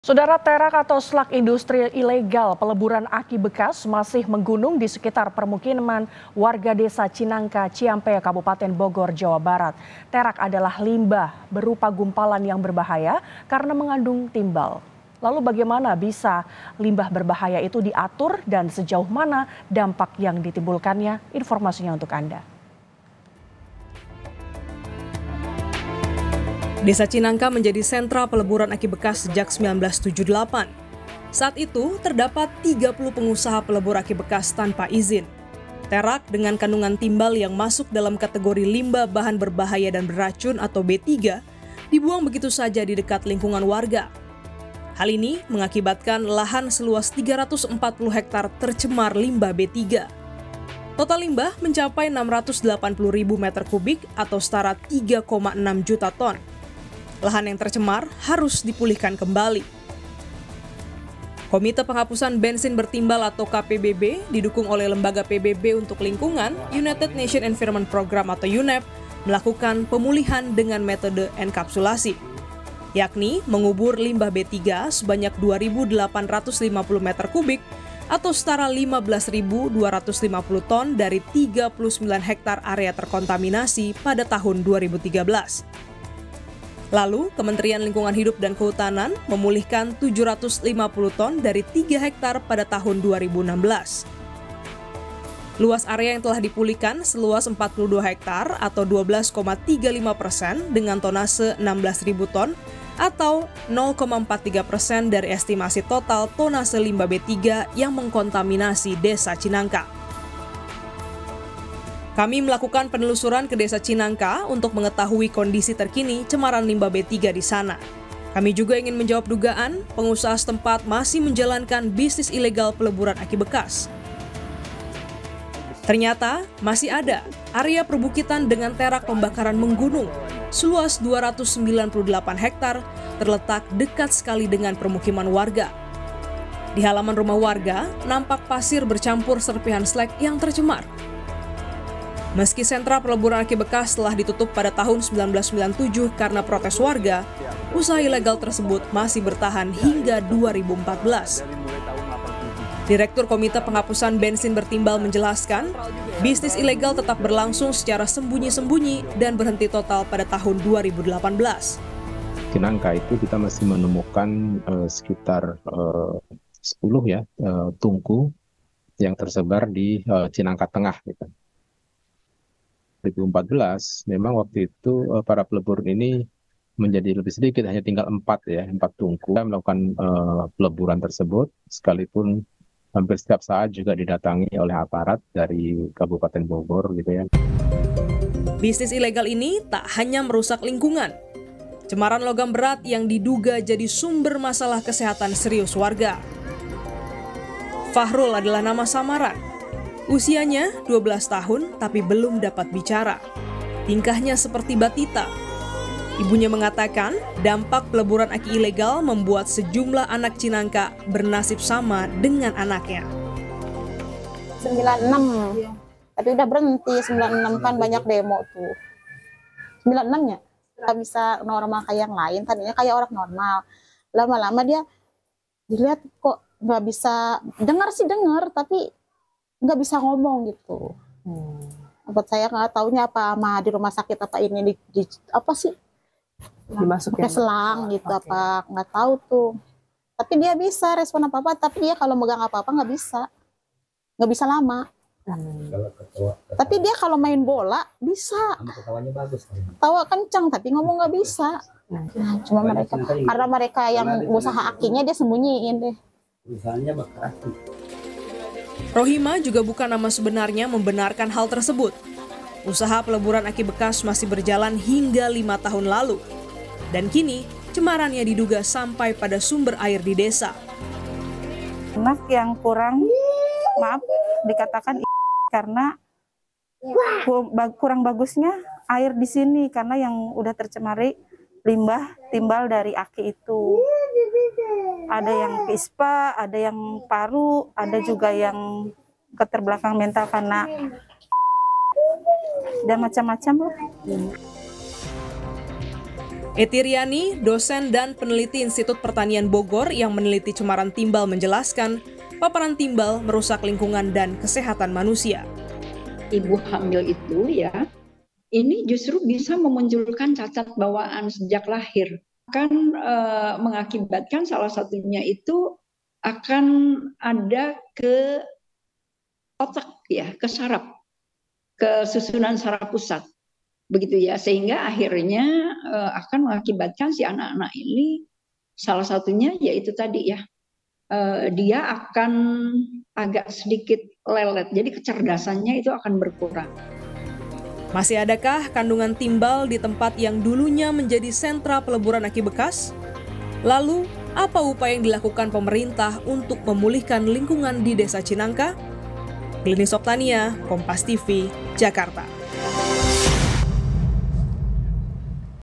Saudara, terak atau slag industri ilegal peleburan aki bekas masih menggunung di sekitar permukiman warga desa Cinangka, Ciampea, Kabupaten Bogor, Jawa Barat. Terak adalah limbah berupa gumpalan yang berbahaya karena mengandung timbal. Lalu bagaimana bisa limbah berbahaya itu diatur dan sejauh mana dampak yang ditimbulkannya? Informasinya untuk Anda. Desa Cinangka menjadi sentra peleburan aki bekas sejak 1978. Saat itu, terdapat 30 pengusaha pelebur aki bekas tanpa izin. Terak dengan kandungan timbal yang masuk dalam kategori limbah bahan berbahaya dan beracun atau B3 dibuang begitu saja di dekat lingkungan warga. Hal ini mengakibatkan lahan seluas 340 hektar tercemar limbah B3. Total limbah mencapai 680.000 meter kubik atau setara 3,6 juta ton. Lahan yang tercemar harus dipulihkan kembali. Komite Penghapusan Bensin Bertimbal atau KPBB didukung oleh Lembaga PBB untuk Lingkungan, United Nations Environment Program atau UNEP, melakukan pemulihan dengan metode enkapsulasi, yakni mengubur limbah B3 sebanyak 2.850 meter kubik atau setara 15.250 ton dari 39 hektar area terkontaminasi pada tahun 2013. Lalu, Kementerian Lingkungan Hidup dan Kehutanan memulihkan 750 ton dari 3 hektar pada tahun 2016. Luas area yang telah dipulihkan seluas 42 hektar atau 12,35% dengan tonase 16.000 ton atau 0,43% dari estimasi total tonase limbah B3 yang mengkontaminasi Desa Cinangka. Kami melakukan penelusuran ke Desa Cinangka untuk mengetahui kondisi terkini cemaran limbah B3 di sana. Kami juga ingin menjawab dugaan pengusaha setempat masih menjalankan bisnis ilegal peleburan aki bekas. Ternyata masih ada area perbukitan dengan terak pembakaran menggunung seluas 298 hektar terletak dekat sekali dengan permukiman warga. Di halaman rumah warga nampak pasir bercampur serpihan slag yang tercemar. Meski sentra peleburan aki bekas telah ditutup pada tahun 1997 karena protes warga, usaha ilegal tersebut masih bertahan hingga 2014. Direktur Komite Penghapusan Bensin Bertimbal menjelaskan, bisnis ilegal tetap berlangsung secara sembunyi-sembunyi dan berhenti total pada tahun 2018. Cinangka itu kita masih menemukan sekitar 10 tungku yang tersebar di Cinangka Tengah gitu. 2014 memang waktu itu para pelebur ini menjadi lebih sedikit, hanya tinggal 4 tungku. Kita melakukan peleburan tersebut sekalipun hampir setiap saat juga didatangi oleh aparat dari Kabupaten Bogor gitu ya. Bisnis ilegal ini tak hanya merusak lingkungan. Cemaran logam berat yang diduga jadi sumber masalah kesehatan serius warga. Fahrul adalah nama samaran. Usianya 12 tahun tapi belum dapat bicara. Tingkahnya seperti batita. Ibunya mengatakan dampak peleburan aki ilegal membuat sejumlah anak Cinangka bernasib sama dengan anaknya. 96, tapi udah berhenti. 96 kan banyak demo tuh. 96-nya nggak bisa normal kayak yang lain, tadinya kayak orang normal. Lama-lama dia dilihat kok nggak bisa, dengar sih dengar, tapi nggak bisa ngomong gitu. Buat saya nggak taunya apa di rumah sakit apa ini di apa sih dimasukin pakai selang gitu. Okay. Apa nggak tahu tuh. Tapi dia bisa respon apa tapi dia kalau megang apa nggak bisa lama. Tapi dia kalau main bola bisa. Tawa kencang tapi ngomong nggak bisa. Cuma mereka karena mereka yang usaha akinya dia sembunyiin deh. Usahanya bakal. Rohima juga bukan nama sebenarnya membenarkan hal tersebut. Usaha peleburan aki bekas masih berjalan hingga 5 tahun lalu. Dan kini, cemarannya diduga sampai pada sumber air di desa. Anak yang kurang, dikatakan karena kurang bagusnya air di sini. Karena yang udah tercemari limbah timbal dari aki itu. Ada yang PISPA, ada yang paru, ada juga yang keterbelakang mental karena dan macam-macam. Etiryani, dosen dan peneliti Institut Pertanian Bogor yang meneliti cemaran timbal menjelaskan, paparan timbal merusak lingkungan dan kesehatan manusia. Ibu hamil itu ya, ini justru bisa memunculkan cacat bawaan sejak lahir. Akan mengakibatkan salah satunya itu akan ada ke otak ya, ke saraf, ke susunan saraf pusat. Begitu ya, sehingga akhirnya akan mengakibatkan si anak-anak ini salah satunya yaitu tadi ya, dia akan agak sedikit lelet, jadi kecerdasannya itu akan berkurang. Masih adakah kandungan timbal di tempat yang dulunya menjadi sentra peleburan aki bekas? Lalu, apa upaya yang dilakukan pemerintah untuk memulihkan lingkungan di Desa Cinangka? Glenis Oktania, Kompas TV, Jakarta.